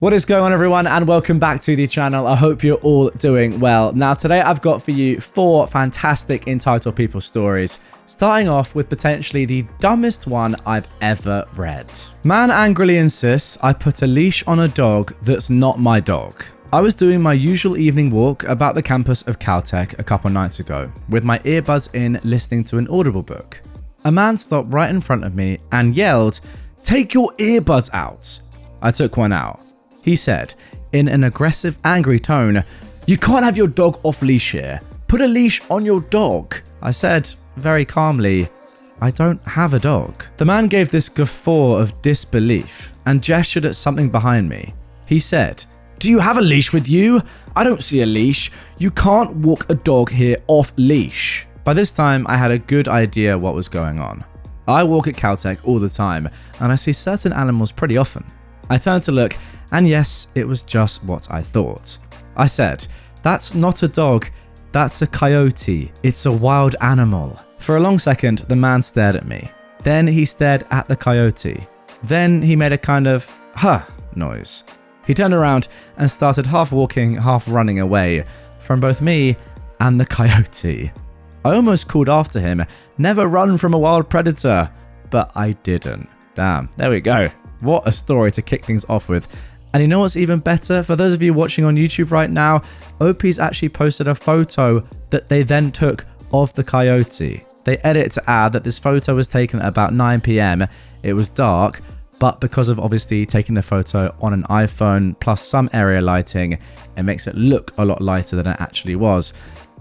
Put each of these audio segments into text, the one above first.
What is going on, everyone, and welcome back to the channel. I hope you're all doing well. Now, today I've got for you 4 fantastic entitled people stories, starting off with potentially the dumbest one I've ever read. Man angrily insists I put a leash on a dog that's not my dog. I was doing my usual evening walk about the campus of Caltech a couple nights ago, with my earbuds in listening to an Audible book. A man stopped right in front of me and yelled, "Take your earbuds out." I took one out. He said, in an aggressive, angry tone, "You can't have your dog off leash here. Put a leash on your dog." I said, very calmly, "I don't have a dog." The man gave this guffaw of disbelief and gestured at something behind me. He said, "Do you have a leash with you? I don't see a leash. You can't walk a dog here off leash." By this time, I had a good idea what was going on. I walk at Caltech all the time, and I see certain animals pretty often. I turned to look, and yes, it was just what I thought. I said, "That's not a dog, that's a coyote. It's a wild animal." For a long second, the man stared at me. Then he stared at the coyote. Then he made a kind of, "huh" noise. He turned around and started half walking, half running away from both me and the coyote. I almost called after him, "Never run from a wild predator," but I didn't. Damn, there we go. What a story to kick things off with. And you know what's even better? For those of you watching on YouTube right now, OP's actually posted a photo that they then took of the coyote. They edit to add that this photo was taken at about 9 p.m. It was dark, but because of obviously taking the photo on an iPhone plus some area lighting, it makes it look a lot lighter than it actually was.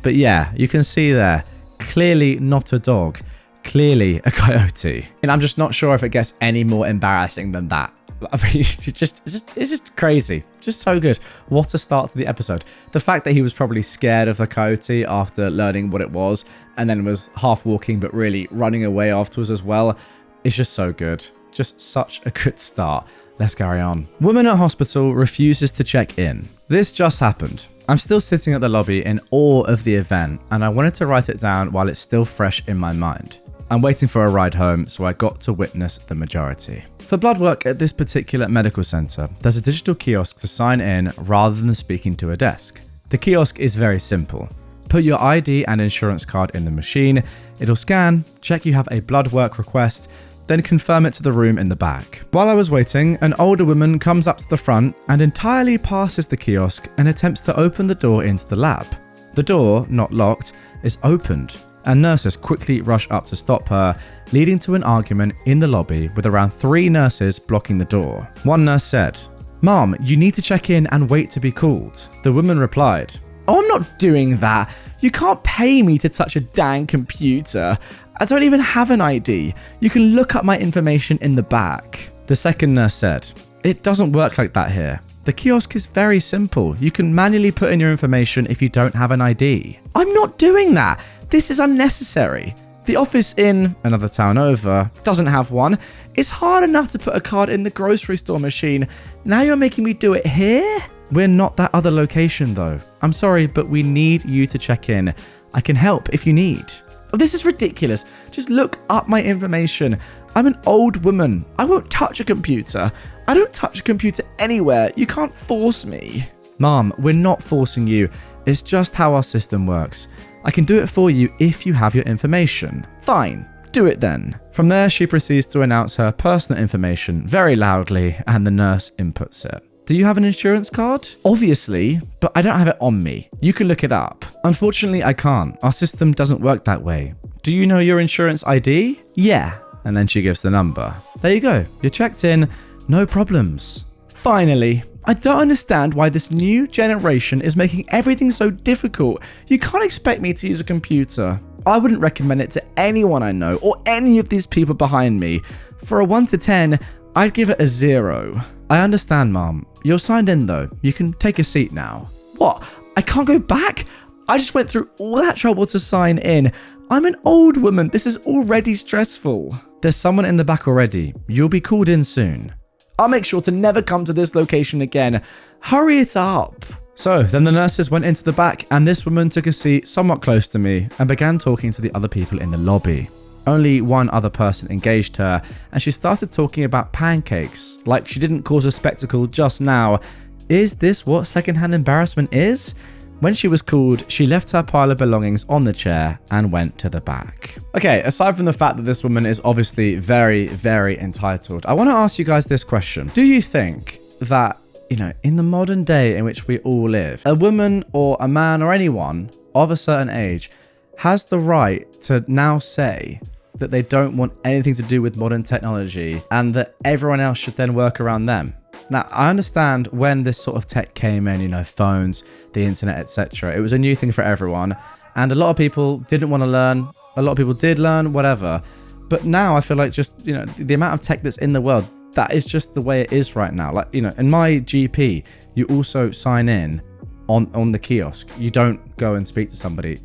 But yeah, you can see there, clearly not a dog, clearly a coyote. And I'm just not sure if it gets any more embarrassing than that. I mean, it's just crazy. Just so good. What a start to the episode. The fact that he was probably scared of the coyote after learning what it was, and then was half walking but really running away afterwards as well, is just so good. Just such a good start. Let's carry on. Woman at hospital refuses to check in. This just happened. I'm still sitting at the lobby in awe of the event, and I wanted to write it down while it's still fresh in my mind. I'm waiting for a ride home, so I got to witness the majority. For blood work at this particular medical centre, there's a digital kiosk to sign in rather than speaking to a desk. The kiosk is very simple. Put your ID and insurance card in the machine, it'll scan, check you have a blood work request, then confirm it to the room in the back. While I was waiting, an older woman comes up to the front and entirely passes the kiosk and attempts to open the door into the lab. The door, not locked, is opened, and nurses quickly rush up to stop her, leading to an argument in the lobby with around 3 nurses blocking the door. One nurse said, "Mom, you need to check in and wait to be called." The woman replied, "Oh, I'm not doing that. You can't pay me to touch a dang computer. I don't even have an ID. You can look up my information in the back." The second nurse said, "It doesn't work like that here. The kiosk is very simple. You can manually put in your information if you don't have an ID." "I'm not doing that. This is unnecessary. The office in another town over doesn't have one. It's hard enough to put a card in the grocery store machine. Now you're making me do it here?" "We're not that other location though. I'm sorry, but we need you to check in. I can help if you need." "Oh, this is ridiculous. Just look up my information. I'm an old woman. I won't touch a computer. I don't touch a computer anywhere. You can't force me." "Mom, we're not forcing you. It's just how our system works. I can do it for you if you have your information." "Fine, do it then." From there, she proceeds to announce her personal information very loudly, and the nurse inputs it. "Do you have an insurance card?" "Obviously, but I don't have it on me. You can look it up." "Unfortunately, I can't. Our system doesn't work that way." "Do you know your insurance ID?" "Yeah." And then she gives the number. There you go. You're checked in. No problems. Finally. I don't understand why this new generation is making everything so difficult. You can't expect me to use a computer. I wouldn't recommend it to anyone I know or any of these people behind me. For a 1 to 10, I'd give it a 0. "I understand, Mom. You're signed in though. You can take a seat now." "What? I can't go back? I just went through all that trouble to sign in. I'm an old woman. This is already stressful." "There's someone in the back already. You'll be called in soon." "I'll make sure to never come to this location again. Hurry it up." So then the nurses went into the back, and this woman took a seat somewhat close to me and began talking to the other people in the lobby. Only one other person engaged her, and she started talking about pancakes, like she didn't cause a spectacle just now. Is this what secondhand embarrassment is? When she was called, she left her pile of belongings on the chair and went to the back. Okay, aside from the fact that this woman is obviously very, very entitled, I want to ask you guys this question. Do you think that, in the modern day in which we all live, a woman or a man or anyone of a certain age has the right to now say that they don't want anything to do with modern technology and that everyone else should then work around them? Now, I understand when this sort of tech came in, phones, the internet, etc. It was a new thing for everyone, and a lot of people didn't want to learn. A lot of people did learn, whatever. But now I feel like just, the amount of tech that's in the world, that is just the way it is right now. Like, in my GP, you also sign in on the kiosk. You don't go and speak to somebody.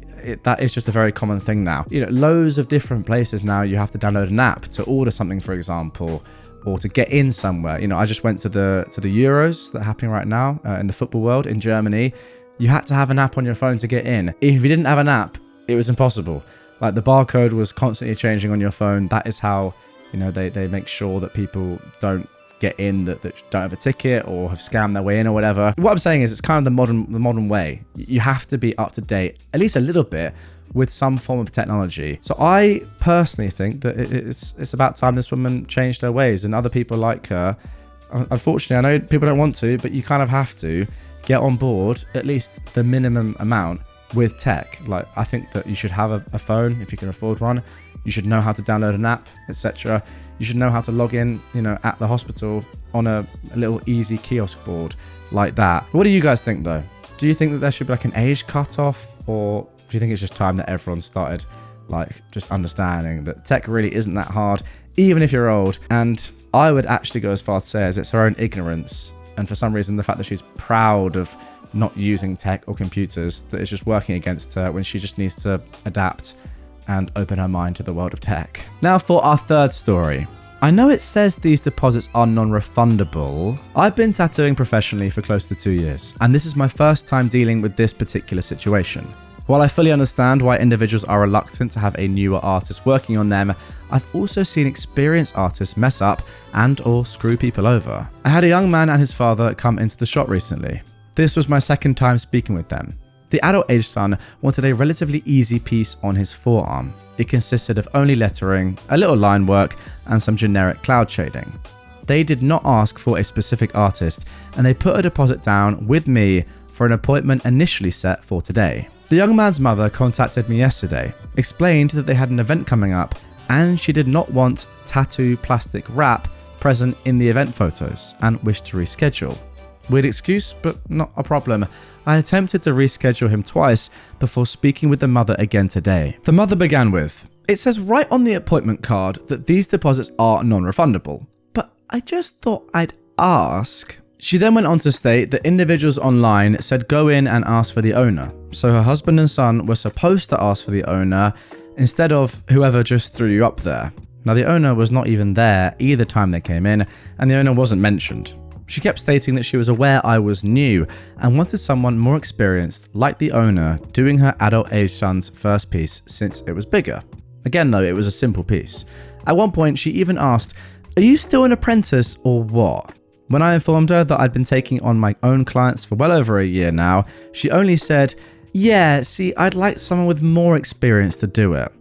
That is just a very common thing now. Loads of different places now you have to download an app to order something, for example, or to get in somewhere. I just went to the Euros that are happening right now in the football world in Germany. You had to have an app on your phone to get in. If you didn't have an app, it was impossible. Like, the barcode was constantly changing on your phone. That is how, they make sure that people don't get in that don't have a ticket or have scammed their way in or whatever. What I'm saying is it's kind of the modern way. You have to be up to date, at least a little bit, with some form of technology. So I personally think that it's about time this woman changed her ways, and other people like her. Unfortunately, I know people don't want to, but you kind of have to get on board at least the minimum amount with tech. Like, I think that you should have a phone if you can afford one. You should know how to download an app, etc. You should know how to log in, at the hospital on a little easy kiosk board like that. What do you guys think, though? Do you think that there should be like an age cutoff, or do you think it's just time that everyone started just understanding that tech really isn't that hard, even if you're old? And I would actually go as far to say as it's her own ignorance, and for some reason the fact that she's proud of not using tech or computers, that is just working against her when she just needs to adapt and open her mind to the world of tech. Now for our third story. I know it says these deposits are non-refundable. I've been tattooing professionally for close to 2 years, and this is my first time dealing with this particular situation. While I fully understand why individuals are reluctant to have a newer artist working on them, I've also seen experienced artists mess up and or screw people over. I had a young man and his father come into the shop recently. This was my second time speaking with them. The adult-aged son wanted a relatively easy piece on his forearm. It consisted of only lettering, a little line work, and some generic cloud shading. They did not ask for a specific artist, and they put a deposit down with me for an appointment initially set for today. The young man's mother contacted me yesterday, explained that they had an event coming up, and she did not want tattoo plastic wrap present in the event photos and wished to reschedule. Weird excuse, but not a problem. I attempted to reschedule him twice before speaking with the mother again today. The mother began with, "It says right on the appointment card that these deposits are non-refundable, but I just thought I'd ask." She then went on to state that individuals online said go in and ask for the owner. So her husband and son were supposed to ask for the owner instead of whoever just threw you up there. Now the owner was not even there either time they came in, and the owner wasn't mentioned. She kept stating that she was aware I was new and wanted someone more experienced, like the owner, doing her adult-aged son's first piece since it was bigger. Again though, it was a simple piece. At one point, she even asked, "Are you still an apprentice or what?" When I informed her that I'd been taking on my own clients for well over a year now, she only said, "Yeah, see, I'd like someone with more experience to do it."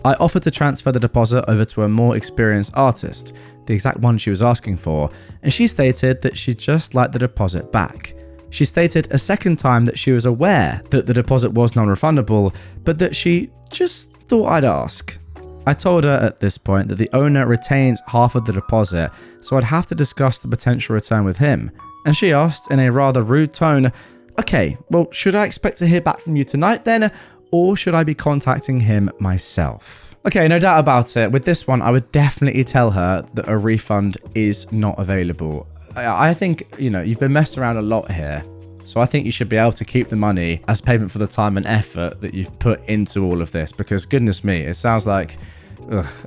I offered to transfer the deposit over to a more experienced artist, the exact one she was asking for, and she stated that she'd just like the deposit back. She stated a second time that she was aware that the deposit was non-refundable, but that she just thought I'd ask. I told her at this point that the owner retains half of the deposit, so I'd have to discuss the potential return with him, and she asked in a rather rude tone, "Okay, well, should I expect to hear back from you tonight then, or should I be contacting him myself?" Okay, no doubt about it. With this one, I would definitely tell her that a refund is not available. I think, you've been messed around a lot here. So I think you should be able to keep the money as payment for the time and effort that you've put into all of this. Because goodness me, it sounds like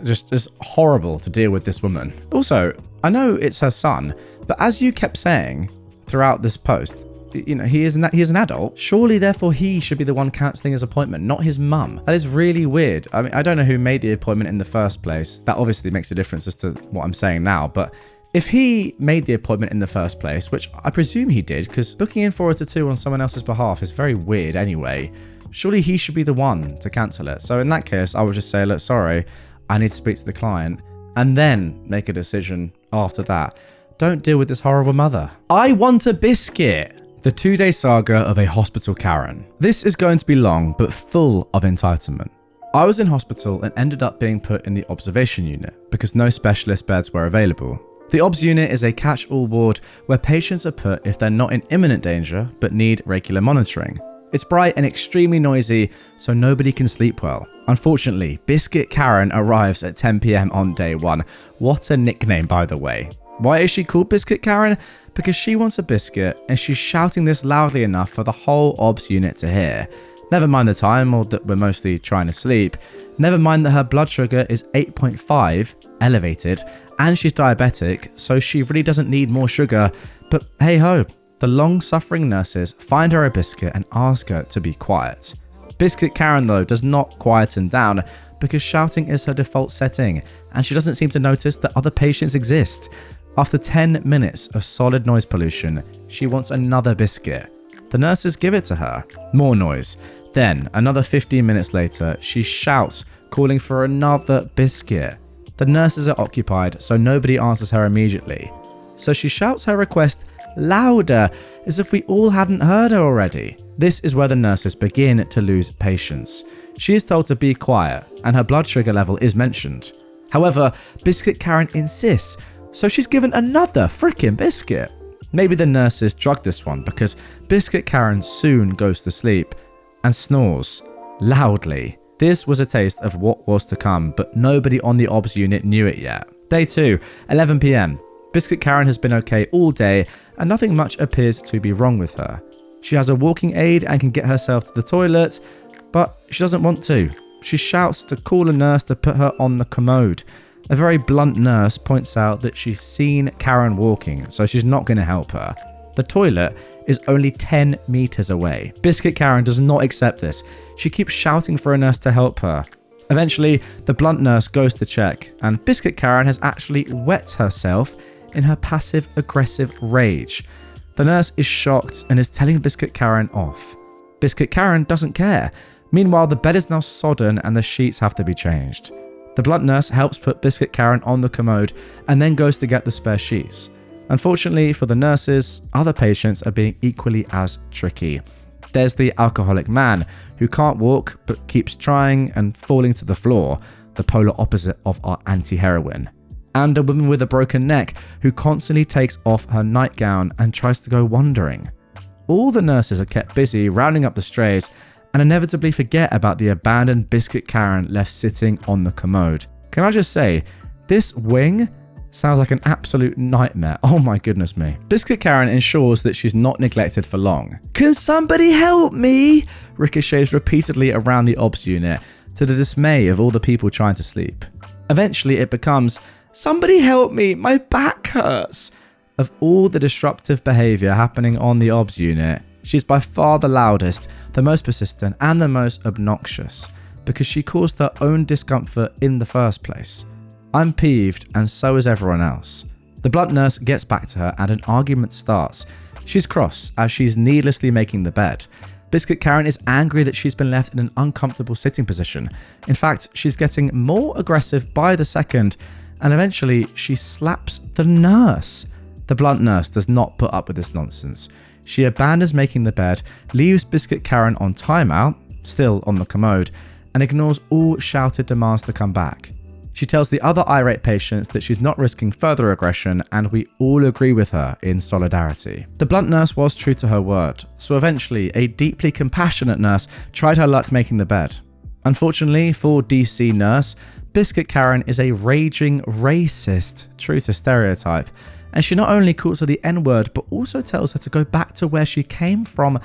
just horrible to deal with this woman. Also, I know it's her son, but as you kept saying throughout this post, he is an adult. Surely, therefore, he should be the one cancelling his appointment, not his mum. That is really weird. I mean, I don't know who made the appointment in the first place. That obviously makes a difference as to what I'm saying now, but if he made the appointment in the first place, which I presume he did, because booking in 4 to 2 on someone else's behalf is very weird anyway, surely he should be the one to cancel it. So in that case, I would just say, look, sorry, I need to speak to the client, and then make a decision after that. Don't deal with this horrible mother. I want a biscuit. The 2-day saga of a hospital Karen. This is going to be long, but full of entitlement. I was in hospital and ended up being put in the observation unit because no specialist beds were available. The OBS unit is a catch-all ward where patients are put if they're not in imminent danger but need regular monitoring. It's bright and extremely noisy, so nobody can sleep well. Unfortunately, Biscuit Karen arrives at 10 PM on day 1. What a nickname, by the way. Why is she called Biscuit Karen? Because she wants a biscuit and she's shouting this loudly enough for the whole OBS unit to hear. Never mind the time or that we're mostly trying to sleep. Never mind that her blood sugar is 8.5, elevated, and she's diabetic, so she really doesn't need more sugar. But hey ho, the long-suffering nurses find her a biscuit and ask her to be quiet. Biscuit Karen, though, does not quieten down because shouting is her default setting, and she doesn't seem to notice that other patients exist. After 10 minutes of solid noise pollution, she wants another biscuit. The nurses give it to her. More noise. Then, another 15 minutes later, she shouts, calling for another biscuit. The nurses are occupied, so nobody answers her immediately. So she shouts her request louder, as if we all hadn't heard her already. This is where the nurses begin to lose patience. She is told to be quiet, and her blood sugar level is mentioned. However, Biscuit Karen insists, so she's given another freaking biscuit. Maybe the nurses drugged this one because Biscuit Karen soon goes to sleep and snores loudly. This was a taste of what was to come, but nobody on the OBS unit knew it yet. Day 2, 11 PM. Biscuit Karen has been okay all day and nothing much appears to be wrong with her. She has a walking aid and can get herself to the toilet, but she doesn't want to. She shouts to call a nurse to put her on the commode. A very blunt nurse points out that she's seen Karen walking, so she's not going to help her. The toilet is only 10 meters away. Biscuit Karen does not accept this. She keeps shouting for a nurse to help her. Eventually, the blunt nurse goes to check, and Biscuit Karen has actually wet herself in her passive-aggressive rage. The nurse is shocked and is telling Biscuit Karen off. Biscuit Karen doesn't care. Meanwhile, the bed is now sodden and the sheets have to be changed. The blunt nurse helps put Biscuit Karen on the commode and then goes to get the spare sheets. Unfortunately for the nurses, other patients are being equally as tricky. There's the alcoholic man who can't walk but keeps trying and falling to the floor, the polar opposite of our anti-heroine. And a woman with a broken neck who constantly takes off her nightgown and tries to go wandering. All the nurses are kept busy rounding up the strays and inevitably forget about the abandoned Biscuit Karen left sitting on the commode. Can I just say, this wing sounds like an absolute nightmare. Oh my goodness me. Biscuit Karen ensures that she's not neglected for long. Can somebody help me? Ricochets repeatedly around the OBS unit to the dismay of all the people trying to sleep. Eventually it becomes, somebody help me, my back hurts. Of all the disruptive behavior happening on the OBS unit, she's by far the loudest, the most persistent, and the most obnoxious, because she caused her own discomfort in the first place. I'm peeved, and so is everyone else. The blunt nurse gets back to her and an argument starts. She's cross as she's needlessly making the bed. Biscuit Karen is angry that she's been left in an uncomfortable sitting position. In fact, she's getting more aggressive by the second, and eventually she slaps the nurse. The blunt nurse does not put up with this nonsense. She abandons making the bed, leaves Biscuit Karen on timeout, still on the commode, and ignores all shouted demands to come back. She tells the other irate patients that she's not risking further aggression, and we all agree with her in solidarity. The blunt nurse was true to her word, so eventually a deeply compassionate nurse tried her luck making the bed. Unfortunately for DC nurse, Biscuit Karen is a raging racist, true to stereotype, and she not only calls her the N-word, but also tells her to go back to where she came from.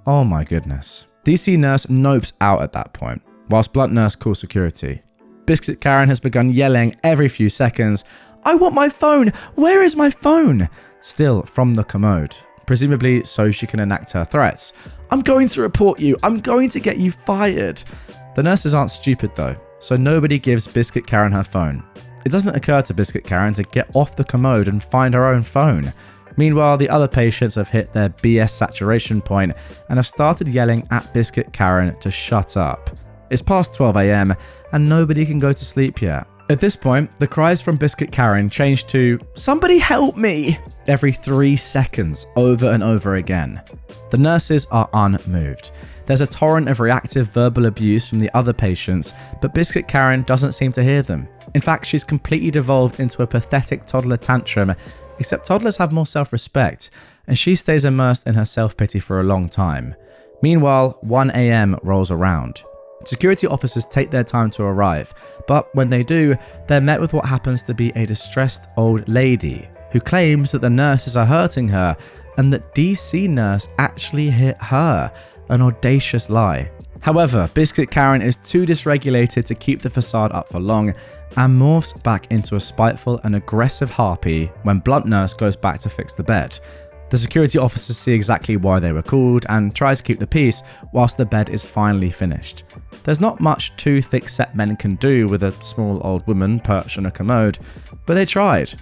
Oh my goodness. DC nurse nopes out at that point, whilst blunt nurse calls security. Biscuit Karen has begun yelling every few seconds, I want my phone! Where is my phone? Still from the commode. presumably so she can enact her threats. I'm going to report you. I'm going to get you fired. The nurses aren't stupid though, so nobody gives Biscuit Karen her phone. It doesn't occur to Biscuit Karen to get off the commode and find her own phone. Meanwhile, the other patients have hit their BS saturation point and have started yelling at Biscuit Karen to shut up. It's past 12 AM and nobody can go to sleep yet. At this point, the cries from Biscuit Karen change to, "Somebody help me!" every 3 seconds, over and over again. The nurses are unmoved. There's a torrent of reactive verbal abuse from the other patients, but Biscuit Karen doesn't seem to hear them. In fact, she's completely devolved into a pathetic toddler tantrum, except toddlers have more self-respect, and she stays immersed in her self-pity for a long time. Meanwhile, 1 AM rolls around. Security officers take their time to arrive, but when they do, they're met with what happens to be a distressed old lady who claims that the nurses are hurting her and that DC nurse actually hit her, an audacious lie. However, Biscuit Karen is too dysregulated to keep the facade up for long and morphs back into a spiteful and aggressive harpy when Blunt Nurse goes back to fix the bed. The security officers see exactly why they were called and try to keep the peace whilst the bed is finally finished. There's not much 2 thick-set men can do with a small old woman perched on a commode, but they tried.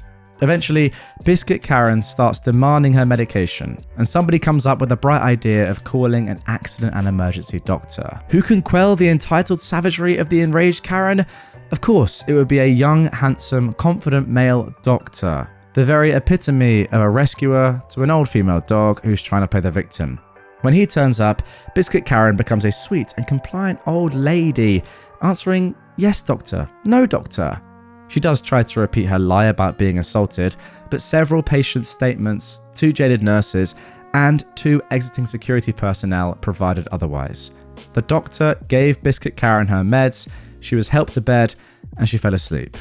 Eventually, Biscuit Karen starts demanding her medication, and somebody comes up with a bright idea of calling an accident and emergency doctor. Who can quell the entitled savagery of the enraged Karen? Of course, it would be a young, handsome, confident male doctor. The very epitome of a rescuer to an old female dog who's trying to play the victim. When he turns up, Biscuit Karen becomes a sweet and compliant old lady, answering, "Yes, doctor. No, doctor." She does try to repeat her lie about being assaulted, but several patient statements, 2 jaded nurses, and 2 exiting security personnel provided otherwise. The doctor gave Biscuit Karen her meds, she was helped to bed, and she fell asleep.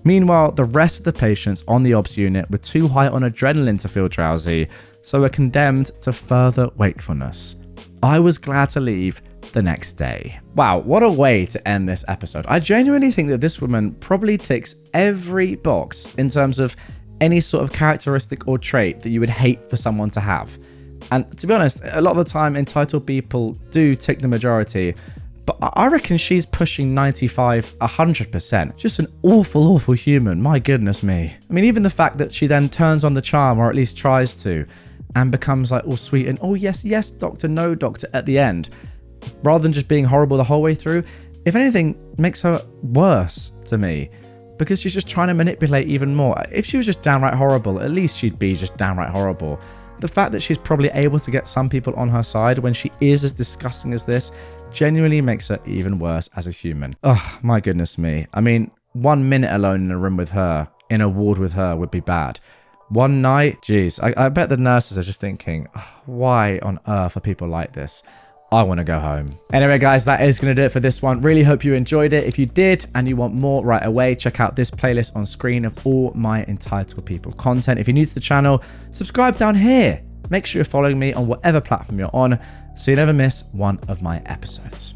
Meanwhile, the rest of the patients on the OBS unit were too high on adrenaline to feel drowsy, so were condemned to further wakefulness. I was glad to leave the next day. Wow, what a way to end this episode. I genuinely think that this woman probably ticks every box in terms of any sort of characteristic or trait that you would hate for someone to have. And to be honest, a lot of the time entitled people do tick the majority, but I reckon she's pushing 95, 100%. Just an awful, awful human. My goodness me. I mean, even the fact that she then turns on the charm, or at least tries to, and becomes like all sweet and, "Oh, yes, yes, doctor, no, doctor," at the end, rather than just being horrible the whole way through, if anything, makes her worse to me, because she's just trying to manipulate even more. If she was just downright horrible, at least she'd be just downright horrible. The fact that she's probably able to get some people on her side when she is as disgusting as this genuinely makes her even worse as a human. Oh, my goodness me. I mean, 1 minute alone in a room with her, in a ward with her, would be bad. 1 night, geez, I bet the nurses are just thinking, oh, why on earth are people like this? I want to go home. Anyway, guys, that is going to do it for this one. Really hope you enjoyed it. If you did and you want more right away, check out this playlist on screen of all my Entitled People content. If you're new to the channel, subscribe down here. Make sure you're following me on whatever platform you're on so you never miss one of my episodes.